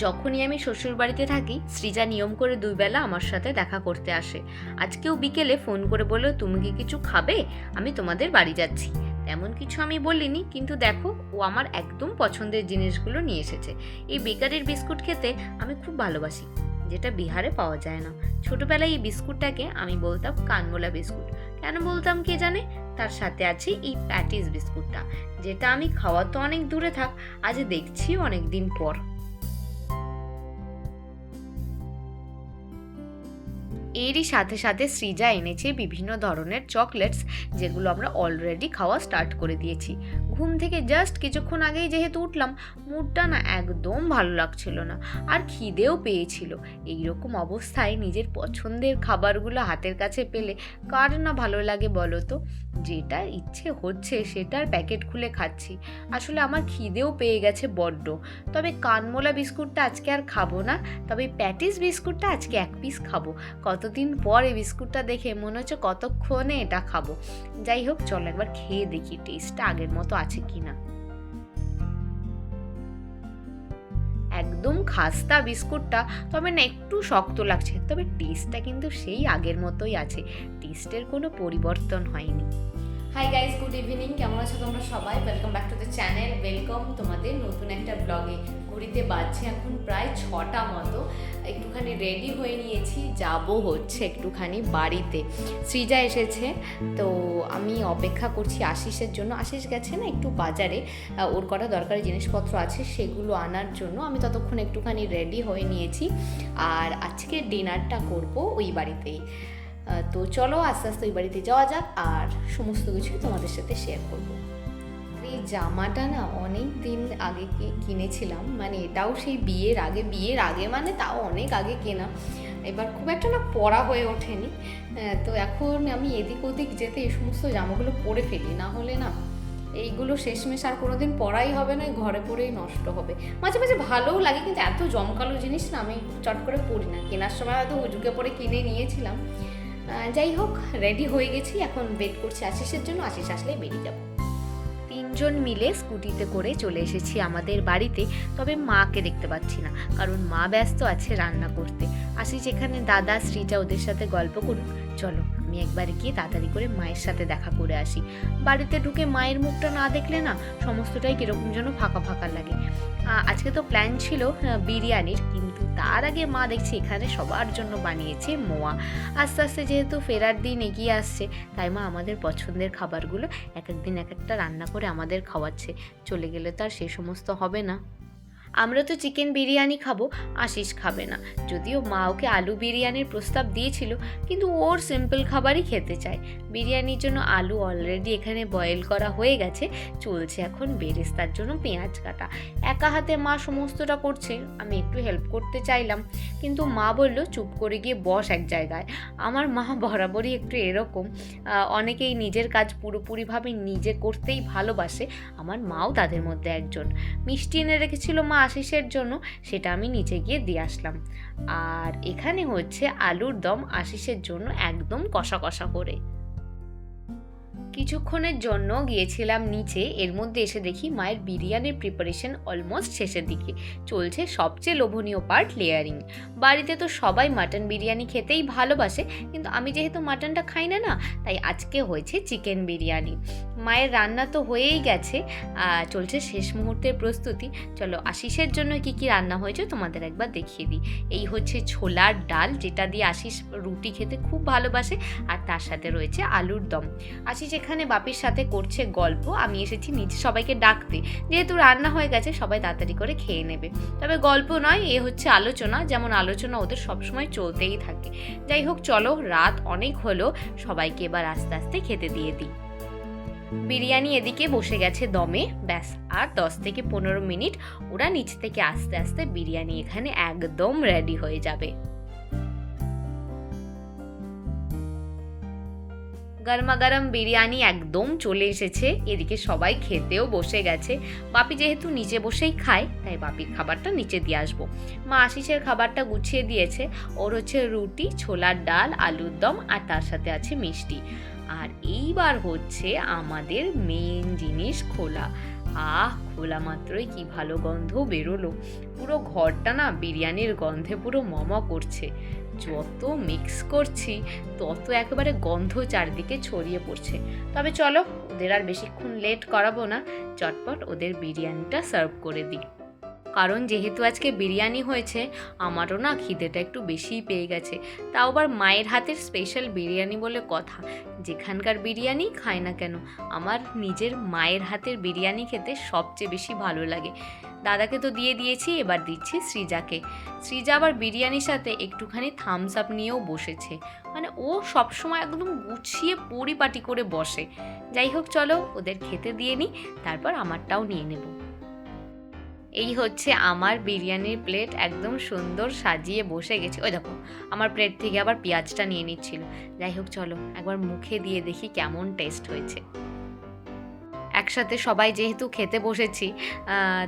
যখনই আমি শ্বশুরবাড়িতে থাকি সৃজা নিয়ম করে 2 বেলা আমার সাথে দেখা করতে আসে। আজকেও বিকেলে ফোন করে বলল, তুমি কি কিছু খাবে, আমি তোমাদের বাড়ি যাচ্ছি। তেমন কিছু আমি বলিনি, কিন্তু দেখো ও আমার একদম পছন্দের জিনিসগুলো নিয়ে এসেছে। এই বেকারির বিস্কুট খেতে আমি খুব ভালোবাসি, যেটা বিহারে পাওয়া যায় না। ছোটবেলায় এই বিস্কুটটাকে আমি বলতাম কানমোলা বিস্কুট। কেন বলতাম কে জানে? তার সাথে আছে এই প্যাটিস বিস্কুটটা, যেটা আমি খাওয়া তো অনেক দূরে থাক, আজ দেখছি অনেক দিন পর। এরই সাথে সাথে সৃজা এনেছে বিভিন্ন ধরনের চকলেটস, যেগুলো আমরা অলরেডি খাওয়া স্টার্ট করে দিয়েছি। ঘুম থেকে জাস্ট কিছুক্ষণ আগেই যেহেতু উঠলাম, মুডটা না একদম ভালো লাগছিল না, আর খিদেও পেয়েছিল। এইরকম অবস্থায় নিজের পছন্দের খাবারগুলো হাতের কাছে পেলে কার না ভালো লাগে বলো তো? যেটা ইচ্ছে হচ্ছে সেটার প্যাকেট খুলে খাচ্ছি। আসলে আমার খিদেও পেয়ে গেছে বড্ড। তবে কানমোলা বিস্কুটটা আজকে আর খাবো না, তবে প্যাটিস বিস্কুটটা আজকে 1 পিস খাবো। কতদিন পর এই বিস্কুটটা দেখে মনে হচ্ছে কতক্ষণে এটা খাবো। যাই হোক, চলো একবার খেয়ে দেখি টেস্টটা আগের মতো আছে কিনা। একদম খাস্তা বিস্কুটটা, তবে না একটু শক্ত লাগছে, তবে টেস্টটা কিন্তু সেই আগের মতোই আছে। টেস্টের কোনো পরিবর্তন হয়নি। Hi guys, good evening. কেমন আছো তোমরা সবাই? Welcome back to the channel. Welcome তোমাদের নতুন একটা ব্লগে। ঘড়িতে বাজছে এখন প্রায় 6টা মতো। একটুখানি রেডি হয়ে নিয়েছি, যাব হচ্ছে একটুখানি বাড়িতে। সৃজা এসেছে, তো আমি অপেক্ষা করছি আশিসের জন্য। আশিস গেছে না একটু বাজারে, ওর কটা দরকারি জিনিসপত্র আছে সেগুলো আনার জন্য। আমি ততক্ষণ একটুখানি রেডি হয়ে নিয়েছি, আর আজকে ডিনারটা করব ওই বাড়িতেই। তো চলো আস্তে আস্তে ওই বাড়িতে যাওয়া যাক, আর সমস্ত কিছুই তোমাদের সাথে শেয়ার করব। এই জামাটা না অনেক দিন আগে কিনেছিলাম, মানে এটাও সেই বিয়ের আগে মানে তাও অনেক আগে কেনা। এবার খুব একটা না পরা হয়ে ওঠেনি। তো এখন আমি এদিক ওদিক যেতে এই সমস্ত জামাগুলো পরে ফেলি, না হলে না এইগুলো শেষমেশ আর কোনোদিন পরাই হবে না, ঘরে পরেই নষ্ট হবে। মাঝে মাঝে ভালোও লাগে, কিন্তু এত জমকালো জিনিস না আমি চট করে পরি না। কেনার সময় হয়তো হুজুকে পরে কিনে নিয়েছিলাম। যাই হোক, রেডি হয়ে গেছি, এখন ওয়েট করছি আশিসের জন্য। আশিস আসলেই বেরিয়ে যাব। 3জন মিলে স্কুটিতে করে চলে এসেছি আমাদের বাড়িতে। তবে মাকে দেখতে পাচ্ছি না, কারণ মা ব্যস্ত আছে রান্না করতে। আশিস এখানে দাদা সৃজা ওদের সাথে গল্প করুক। চলো আমি একবার গিয়ে তাড়াতাড়ি করে মায়ের সাথে দেখা করে আসি। বাড়িতে ঢুকে মায়ের মুখটা না দেখলে না সমস্তটাই কীরকম যেন ফাঁকা ফাঁকা লাগে। আজকে তো প্ল্যান ছিল বিরিয়ানির, কিন্তু তার আগে মা দেখছি এখানে সবার জন্য বানিয়েছে মোয়া। আস্তে আস্তে যেহেতু ফেরার দিন এগিয়ে আসছে, তাই মা আমাদের পছন্দের খাবারগুলো এক একদিন এক একটা রান্না করে আমাদের খাওয়াচ্ছে। চলে গেলে তো আর সে সমস্ত হবে না। আমরা তো চিকেন বিরিয়ানি খাবো, আশিস খাবে না। যদিও মা ওকে আলু বিরিয়ানির প্রস্তাব দিয়েছিল, কিন্তু ওর সিম্পল খাবারই খেতে চায়। বিরিয়ানির জন্য আলু অলরেডি এখানে বয়েল করা হয়ে গেছে, চলছে এখন বেরেস্তার জন্য পেঁয়াজ কাটা। একা হাতে মা সমস্তটা করছে, আমি একটু হেল্প করতে চাইলাম, কিন্তু মা বলল চুপ করে গিয়ে বস এক জায়গায়। আমার মা বরাবরই একটু এরকম, অনেকেই নিজের কাজ পুরোপুরিভাবে নিজে করতেই ভালোবাসে, আমার মাও তাদের মধ্যে একজন। মিষ্টি এনে রেখেছিল মা আশিসের জন্য, সেটা আমি নিচে গিয়ে দিয়ে আসলাম। আর এখানে হচ্ছে আলুর দম আশিসের জন্য, একদম কষা কষা করে। কিছুক্ষণের জন্য গিয়েছিলাম নিচে, এর মধ্যে এসে দেখি মায়ের বিরিয়ানির প্রিপারেশন অলমোস্ট শেষের দিকে। চলছে সবচেয়ে লোভনীয় পার্ট, লেয়ারিং। বাড়িতে তো সবাই মাটন বিরিয়ানি খেতেই ভালোবাসে, কিন্তু আমি যেহেতু মাটনটা খাই না, তাই আজকে হয়েছে চিকেন বিরিয়ানি। মায়ের রান্না তো হয়েই গেছে, চলছে শেষ মুহূর্তের প্রস্তুতি। চলো আশিসের জন্য কি কি রান্না হয়েছে তোমাদের একবার দেখিয়ে দিই। এই হচ্ছে ছোলার ডাল, যেটা দিয়ে আশিস রুটি খেতে খুব ভালোবাসে, আর তার সাথে রয়েছে আলুর দম। আশিস এখানে বাপির সাথে করছে গল্প, আমি এসেছি নিচে সবাইকে ডাকতে। যেহেতু রান্না হয়ে গেছে সবাই তাড়াতাড়ি করে খেয়ে নেবে। তবে গল্প নয়, এ হচ্ছে আলোচনা, যেমন আলোচনা ওদের সবসময় চলতেই থাকে। যাই হোক, চলো রাত অনেক হলো, সবাইকে এবার আস্তে আস্তে খেতে দিয়ে দিই। বিরিয়ানি এদিকে বসে গেছে দমে, ব্যাস আর 10 থেকে 15 মিনিট ওরা নিচ থেকে আস্তে আস্তে বিরিয়ানি এখানে একদম রেডি হয়ে যাবে। গরমাগরম বিরিয়ানি একদম চলে এসেছে, এদিকে সবাই খেতেও বসে গেছে। বাপি যেহেতু নিচে বসেই খায়, তাই বাপির খাবারটা নিচে দিয়ে আসবো। মা আশিসের খাবারটা গুছিয়ে দিয়েছে, ওর হচ্ছে রুটি, ছোলার ডাল, আলুর দম, আর তার সাথে আছে মিষ্টি। আর এইবার হচ্ছে আমাদের মেন জিনিস খোলা। খোলা মাত্রই কি ভালো গন্ধ বেরোলো, পুরো ঘরটা না বিরিয়ানির গন্ধে পুরো করছে। যত মিক্স করছি তত একেবারে গন্ধ চারদিকে ছড়িয়ে পড়ছে। তবে চলো, ওদের আর বেশিক্ষণ লেট করাবো না, চটপট ওদের বিরিয়ানিটা সার্ভ করে দিই। কারণ যেহেতু আজকে বিরিয়ানি হয়েছে, আমারও না খিদেটা একটু বেশিই পেয়ে গেছে। তাও আবার মায়ের হাতের স্পেশাল বিরিয়ানি বলে কথা, যেখানকার বিরিয়ানি খাই না কেন, আমার নিজের মায়ের হাতের বিরিয়ানি খেতে সবচেয়ে বেশি ভালো লাগে। দাদাকে তো দিয়ে দিয়েছি, এবার দিচ্ছি সৃজাকে। সৃজা আবার বিরিয়ানির সাথে একটুখানি থামস আপ নিয়েও বসেছে, মানে ও সবসময় একদম গুছিয়ে পরিপাটি করে বসে। যাই হোক, চলো ওদের খেতে দিয়ে নিই, তারপর আমারটাও নিয়ে নেব। এই হচ্ছে আমার বিরিয়ানির প্লেট, একদম সুন্দর সাজিয়ে বসে গেছে। ওই দেখো, আমার প্লেট থেকে আবার পেঁয়াজটা নিয়ে নিচ্ছিল। যাই হোক, চলো একবার মুখে দিয়ে দেখি কেমন টেস্ট হয়েছে। একসাথে সবাই যেহেতু খেতে বসেছি,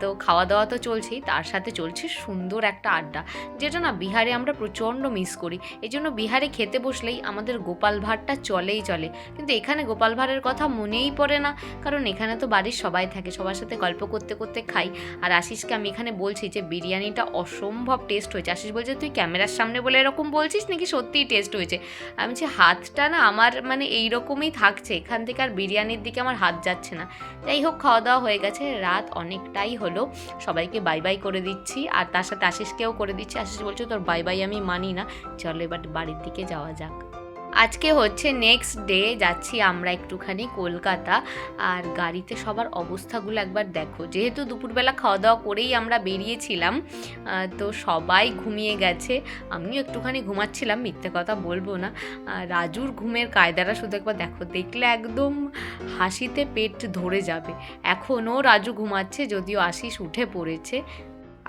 তো খাওয়া দাওয়া তো চলছেই, তার সাথে চলছে সুন্দর একটা আড্ডা, যেটা না বিহারে আমরা প্রচণ্ড মিস করি। এই জন্য বিহারে খেতে বসলেই আমাদের গোপাল ভাঁড়টা চলেই চলে, কিন্তু এখানে গোপাল ভাঁড়ের কথা মনেই পড়ে না, কারণ এখানে তো বাড়ির সবাই থাকে, সবার সাথে গল্প করতে করতে খাই। আর আশিসকে আমি এখানে বলছি যে বিরিয়ানিটা অসম্ভব টেস্ট হয়েছে। আশিস বলছে, তুই ক্যামেরার সামনে বলে এরকম বলছিস নাকি সত্যিই টেস্ট হয়েছে? আমি বলছি, হাতটা না আমার মানে এইরকমই থাকছে, এখান থেকে আর বিরিয়ানির দিকে আমার হাত যাচ্ছে না। যাই হোক, খাওয়া দাওয়া হয়ে গেছে, রাত অনেকটাই হলো, সবাইকে বাই বাই করে দিচ্ছি, আর তার সাথে আশিসকেও করে দিচ্ছি। আশিস বলছে, তোর বাই বাই আমি মানি না, চলো এবার বাড়ির দিকে যাওয়া যাক। আজকে হচ্ছে নেক্সট ডে, যাচ্ছি আমরা একটুখানি কলকাতা। আর গাড়িতে সবার অবস্থাগুলো একবার দেখো, যেহেতু দুপুরবেলা খাওয়া দাওয়া করেই আমরা বেরিয়েছিলাম, তো সবাই ঘুমিয়ে গেছে, আমিও একটুখানি ঘুমাচ্ছিলাম, মিথ্যে কথা বলবো না। রাজুর ঘুমের কায়দাটা শুধু একবার দেখো, দেখলে একদম হাসিতে পেট ধরে যাবে। এখনও রাজু ঘুমাচ্ছে, যদিও আশিস উঠে পড়েছে।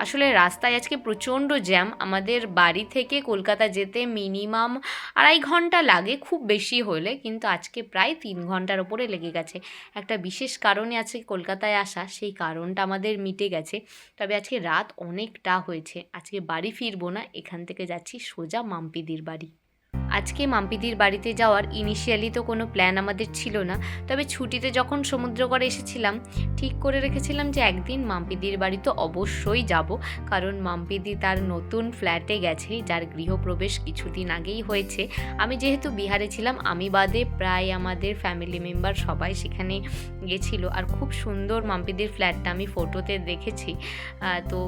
আসলে রাস্তায় আজকে প্রচণ্ড জ্যাম, আমাদের বাড়ি থেকে কলকাতা যেতে মিনিমাম 2.5 ঘন্টা লাগে খুব বেশি হলে, কিন্তু আজকে প্রায় 3 ঘন্টার ওপরে লেগে গেছে। একটা বিশেষ কারণে আজকে কলকাতায় আসা, সেই কারণটা আমাদের মিটে গেছে। তবে আজকে রাত অনেকটা হয়েছে, আজকে বাড়ি ফিরবো না, এখান থেকে যাচ্ছি সোজা মাম্পিদির বাড়ি। আজকে মাম্পিদির বাড়িতে যাওয়ার ইনিশিয়ালি তো কোনো প্ল্যান আমাদের ছিল না, তবে ছুটিতে যখন সমুদ্রগড়ে এসেছিলাম ঠিক করে রেখেছিলাম যে একদিন মাম্পিদির বাড়ি তো অবশ্যই যাব, কারণ মাম্পিদি তার নতুন ফ্ল্যাটে গেছে, যার গৃহপ্রবেশ কিছুদিন আগেই হয়েছে। আমি যেহেতু বিহারে ছিলাম, আমি বাদে প্রায় আমাদের ফ্যামিলি মেম্বার সবাই সেখানে গেছিলো, আর খুব সুন্দর মাম্পিদির ফ্ল্যাটটা আমি ফটোতে দেখেছি। তো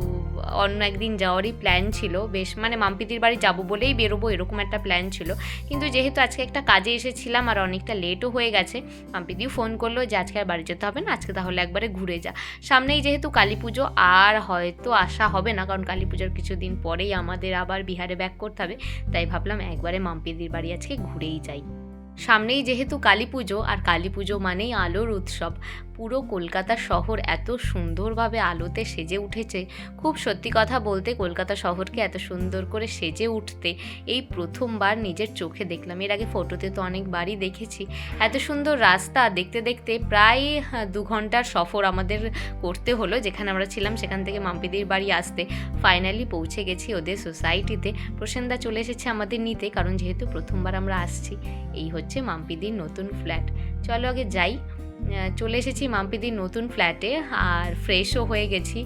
অন্য একদিন যাওয়ারই প্ল্যান ছিল, বেশ মানে মাম্পিদির বাড়ি যাব বলেই বেরোবো এরকম একটা প্ল্যান ছিল, কিন্তু যেহেতু আজকে একটা কাজে এসেছিলাম আর অনেকটা লেটও হয়ে গেছে, মাম্পিদিও ফোন করলো যে আজকে আর বাড়ি যেতে হবে না, আজকে তাহলে একবারে ঘুরে যা। সামনেই যেহেতু কালী পুজো, আর হয়তো আসা হবে না, কারণ কালী পুজোর কিছুদিন পরেই আমাদের আবার বিহারে ব্যাক করতে হবে, তাই ভাবলাম একবারে মাম্পিদির বাড়ি আজকে ঘুরেই যাই। সামনেই যেহেতু কালী পুজো, আর কালী পুজো মানেই আলোর উৎসব, পুরো কলকাতা শহর এত সুন্দরভাবে আলোতে সেজে উঠেছে। খুব সত্যি কথা বলতে, কলকাতা শহরকে এত সুন্দর করে সেজে উঠতে এই প্রথমবার নিজের চোখে দেখলাম। এর আগে ফটোতে তো অনেকবারই দেখেছি। এত সুন্দর রাস্তা দেখতে দেখতে প্রায় 2 ঘন্টার সফর আমাদের করতে হলো, যেখানে আমরা ছিলাম সেখান থেকে মাম্পিদির বাড়ি আসতে। ফাইনালি পৌঁছে গেছি ওদের সোসাইটিতে। প্রসেনদা চলে এসেছে আমাদের নিতে, কারণ যেহেতু প্রথমবার আমরা আসছি। এই হচ্ছে মাম্পিদির নতুন ফ্ল্যাট, চলো আগে যাই। চলে এসেছি মাম্পিদির নতুন ফ্ল্যাটে, আর ফ্রেশও হয়ে গেছি।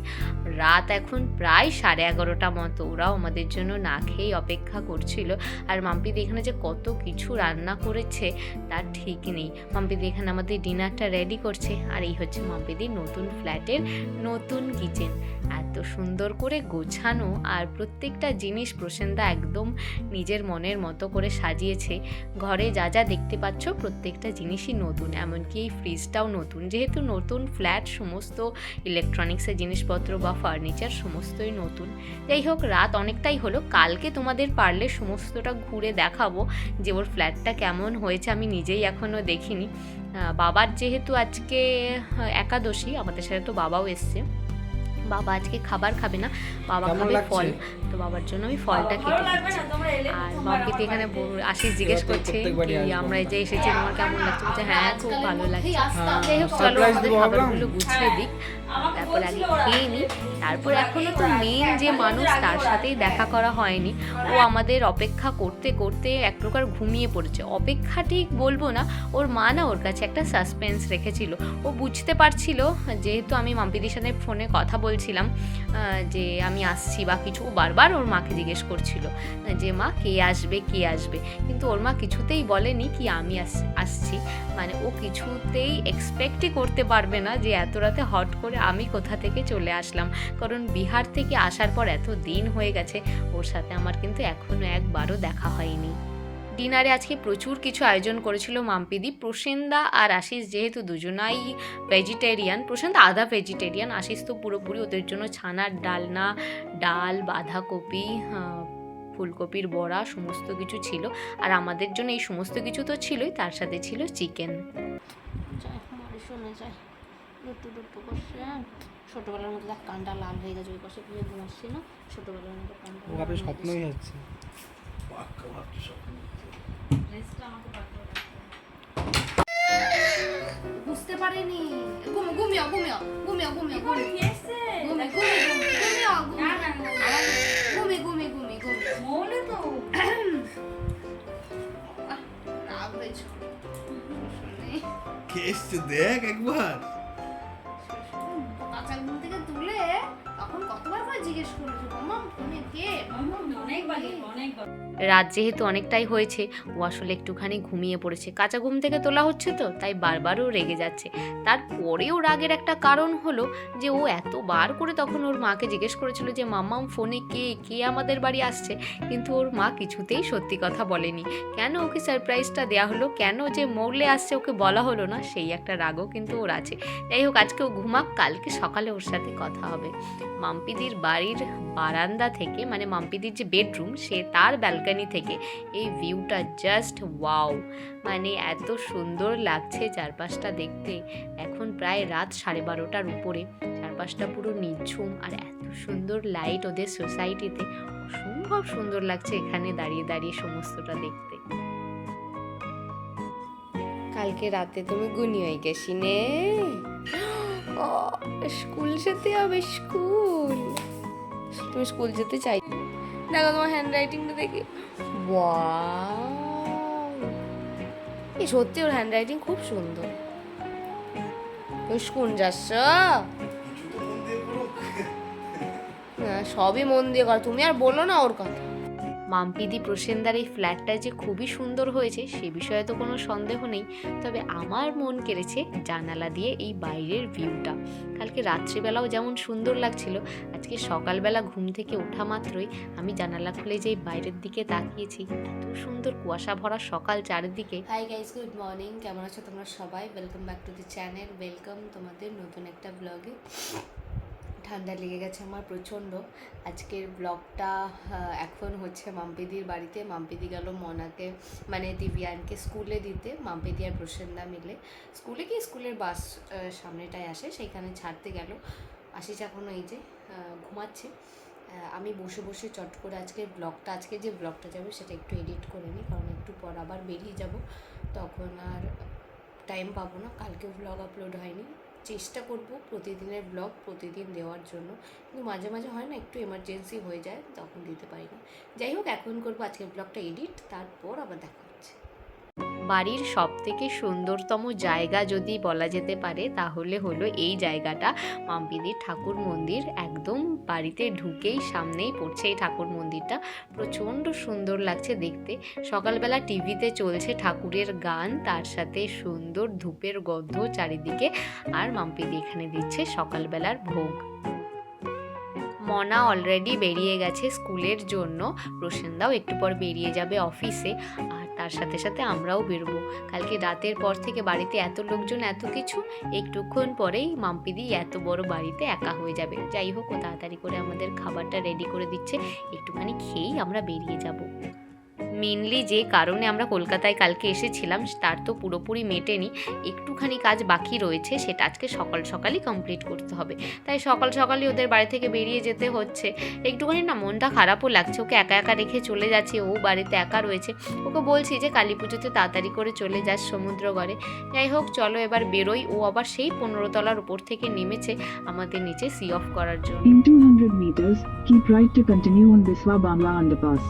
রাত এখন প্রায় 11:30 মতো, ওরাও আমাদের জন্য না খেয়েই অপেক্ষা করছিল। আর মাম্পিদি এখানে যে কত কিছু রান্না করেছে তার ঠিক নেই। মাম্পিদি এখানে আমাদের ডিনারটা রেডি করছে, আর এই হচ্ছে মাম্পিদির নতুন ফ্ল্যাটের নতুন কিচেন। এত সুন্দর করে গোছানো, আর প্রত্যেকটা জিনিস প্রসেনদা একদম নিজের মনের মতো করে সাজিয়েছে। ঘরে যা যা দেখতে পাচ্ছ প্রত্যেকটা জিনিসই নতুন, এমনকি এই ফ্রিজটাও নতুন। যেহেতু নতুন ফ্ল্যাট, সমস্ত ইলেকট্রনিক্সের জিনিসপত্র বা ফার্নিচার সমস্তই নতুন। যাই হোক, রাত অনেকটাই হলো, কালকে তোমাদের পারলে সমস্তটা ঘুরে দেখাবো যে ওর ফ্ল্যাটটা কেমন হয়েছে। আমি নিজেই এখনও দেখিনি। বাবার যেহেতু আজকে একাদশী, আমাদের সাথে তো বাবাও এসছে। বাবা আজকে খাবার খাবে না, বাবা খাবে ফল, তো বাবার জন্য আমি ফলটা কেটে দিচ্ছি। আর মাম্পিতে এখানে আশিস জিজ্ঞেস করছে কি আমরা এই যে এসেছি তোমার কেমন লাগছে, বলছে হ্যাঁ খুব ভালো লাগছে। যাই হোক, চলো আমাদের খাবারগুলো গুছিয়ে দিক, তারপর আগে খেয়ে নিই, তারপর এখনও তো মেন যে মানুষ তার সাথেই দেখা করা হয়নি। ও আমাদের অপেক্ষা করতে করতে এক প্রকার ঘুমিয়ে পড়েছে। অপেক্ষা ঠিক বলবো না, ওর মা না ওর কাছে একটা সাসপেন্স রেখেছিল। ও বুঝতে পারছিল, যেহেতু আমি মাম্পিদির সাথে ফোনে কথা বলছিলাম যে আমি আসছি বা কিছু, ও বারবার ওর মাকে জিজ্ঞেস করছিল যে মা কে আসবে কে আসবে, কিন্তু ওর মা কিছুতেই বলেনি কি আমি আসছি। মানে ও কিছুতেই এক্সপেক্টই করতে পারবে না যে এত রাতে হট করে আমি কোথা থেকে চলে আসলাম, কারণ বিহার থেকে আসার পর এত দিন হয়ে গেছে ওর সাথে আমার কিন্তু এখনও একবারও দেখা হয়নি। ডিনারে আজকে প্রচুর কিছু আয়োজন করেছিল মাম্পিদি। প্রসেনদা আর আশিস যেহেতু দুজনাই ভেজিটেরিয়ান, প্রসেনদা আধা ভেজিটেরিয়ান, আশিস তো পুরোপুরি, ওদের জন্য ছানার ডালনা, ডাল, বাঁধাকপি, ফুলকপির বড়া সমস্ত কিছু ছিল। আর আমাদের জন্য এই সমস্ত কিছু তো ছিলই, তার সাথে ছিল চিকেন। ছোটবেলার মতো দেখ কানটা লাল হয়ে গেছে, ওই পাশে পুজো ঘুমাচ্ছি না, ছোটবেলার মতো কানটা স্বপ্নই হচ্ছে। বুঝতে পারিনি। ঘুমিও ঘুমিও ঘুমিও ঘুমিও দেখ একবার ঘুম থেকে তুলে তখন কতবার করে জিজ্ঞেস করেছো মামা ফোনে কে, রাত যেহেতু অনেকটাই হয়েছে, ও আসলে একটুখানি ঘুমিয়ে পড়েছে। কাঁচা ঘুম থেকে তোলা হচ্ছে তো, তাই বারবারও রেগে যাচ্ছে। তারপরেও রাগের একটা কারণ হলো যে ও এতবার করে তখন ওর মাকে জিজ্ঞেস করেছিল যে মাম্মাম ফোনে কে কে আমাদের বাড়ি আসছে, কিন্তু ওর মা কিছুতেই সত্যি কথা বলেনি। কেন ওকে সারপ্রাইজটা দেওয়া হলো, কেন যে মৌলে আসছে ওকে বলা হলো না, সেই একটা রাগও কিন্তু ওর আছে। যাই হোক, আজকে ও ঘুমাক, কালকে সকালে ওর সাথে কথা হবে। মাম্পিদির বাড়ির বারান্দা থেকে, মানে মাম্পিদির যে বেডরুম, সে তার ব্যালকনি থেকে এই ভিউটা জাস্ট ওয়াও, মানে এত সুন্দর লাগছে চারপাশটা দেখতে। এখন প্রায় রাত 12:30টার উপরে, চারপাশটা পুরো নিঝুম আর এত সুন্দর লাইট ওদের সোসাইটিতে, অসম্ভব সুন্দর লাগছে এখানে দাঁড়িয়ে দাঁড়িয়ে সমস্তটা দেখতে। কালকে রাতে তুমি গুনি হয়ে গেছি নে, স্কুল যেতে হবে, স্কুল, তুমি স্কুল যেতে চাই। দেখো তোমার হ্যান্ড রাইটিংটা দেখি, ওয়াও, এই সত্যি ওর হ্যান্ড রাইটিং খুব সুন্দর। তুমি স্কুল যাচ্ছ? সবই মন দিয়ে কর, তুমি আর বলো না ওর কথা। মাম্পিদি প্রসেনদার এই ফ্ল্যাটটা যে খুবই সুন্দর হয়েছে সে বিষয়ে তো কোনো সন্দেহ নেই, তবে আমার মন কেড়েছে জানালা দিয়ে এই বাইরের ভিউটা। কালকে রাত্রিবেলাও যেমন সুন্দর লাগছিল, আজকে সকালবেলা ঘুম থেকে ওঠা মাত্রই আমি জানালা খুলে যেই বাইরের দিকে তাকিয়েছি, এত সুন্দর কুয়াশা ভরা সকাল চারিদিকে। হাই গাইস, গুড মর্নিং, কেমন আছো তোমরা সবাই? Welcome back to the channel, welcome তোমাদের নতুন একটা ব্লগে। ঠান্ডা লেগে গেছে আমার প্রচণ্ড। আজকের ব্লগটা এখন হচ্ছে মাম্পিদির বাড়িতে। মাম্পিদি গেল মনাকে, মানে দিব্যানকে স্কুলে দিতে, মাম্পিদি আর প্রসেনদা মিলে। স্কুলে কি, স্কুলের বাস সামনেটায় আসে, সেইখানে ছাড়তে গেল। আশিস এখনও এই যে ঘুমাচ্ছে। আমি বসে বসে চট করে আজকে যে ব্লগটা যাবে সেটা একটু এডিট করে নিই, কারণ একটু পর আবার বেরিয়ে যাব, তখন আর টাইম পাবো না। কালকেও ব্লগ আপলোড হয়নি, চেষ্টা করব প্রতিদিনের ব্লগ প্রতিদিন দেওয়ার জন্য, কিন্তু মাঝে মাঝে হয় না, একটু এমার্জেন্সি হয়ে যায়, তখন দিতে পারি না। যাই হোক, এখন করবো আজকের ব্লগটা এডিট, তারপর আবার দেখা হচ্ছে। বাড়ির সবথেকে সুন্দরতম জায়গা যদি বলা যেতে পারে তাহলে হলো এই জায়গাটা, মাম্পিদির ঠাকুর মন্দির। একদম বাড়িতে ঢুকেই সামনেই পড়ছে এই ঠাকুর মন্দিরটা, প্রচণ্ড সুন্দর লাগছে দেখতে। সকালবেলা টিভিতে চলছে ঠাকুরের গান, তার সাথে সুন্দর ধূপের গন্ধ চারিদিকে, আর মাম্পিদি এখানে দিচ্ছে সকালবেলার ভোগ। মনা অলরেডি বেরিয়ে গেছে স্কুলের জন্য, প্রসেনদাও একটু পর বেরিয়ে যাবে অফিসে, আর তার সাথে সাথে আমরাও বেরোবো। কালকে রাতের পর থেকে বাড়িতে এত লোকজন, এত কিছু, একটুক্ষণ পরেই মাম্পিদি এত বড় বাড়িতে একা হয়ে যাবে। যাই হোক, ও তাড়াতাড়ি করে আমাদের খাবারটা রেডি করে দিচ্ছে, একটুখানি খেয়েই আমরা বেরিয়ে যাব। মেনলি যে কারণে আমরা কলকাতায় কালকে এসেছিলাম তার তো পুরোপুরি মেটেনি, একটুখানি কাজ বাকি রয়েছে, সেটা আজকে সকাল সকালই কমপ্লিট করতে হবে। তাই সকাল সকালই ওদের বাড়ি থেকে বেরিয়ে যেতে হচ্ছে। একটুখানি না মনটা খারাপও লাগছে, ওকে একা একা রেখে চলে যাচ্ছে, ও বাড়িতে একা রয়েছে। ওকে বলছি যে কালী পুজোতে তাড়াতাড়ি করে চলে যাস সমুদ্রগড়ে। যাই হোক চলো এবার বেরোই। ও আবার সেই 15 তলার উপর থেকে নেমেছে আমাদের নিচে সি অফ করার জন্য। In 200 meters, keep right to continue on Biswa Bangla underpass.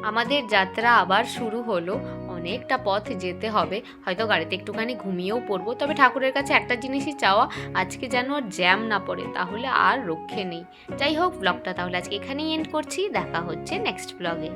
আমাদের যাত্রা আবার শুরু হলো। অনেকটা পথ যেতে হবে, হয়তো গাড়িতে একটুখানি ঘুমিয়েও পড়বো। তবে ঠাকুরের কাছে একটা জিনিসই চাওয়া, আজকে যেন আর জ্যাম না পড়ে, তাহলে আর রক্ষে নেই। যাই হোক ব্লগটা তাহলে আজকে এখানেই এন্ড করছি, দেখা হচ্ছে নেক্সট ব্লগে।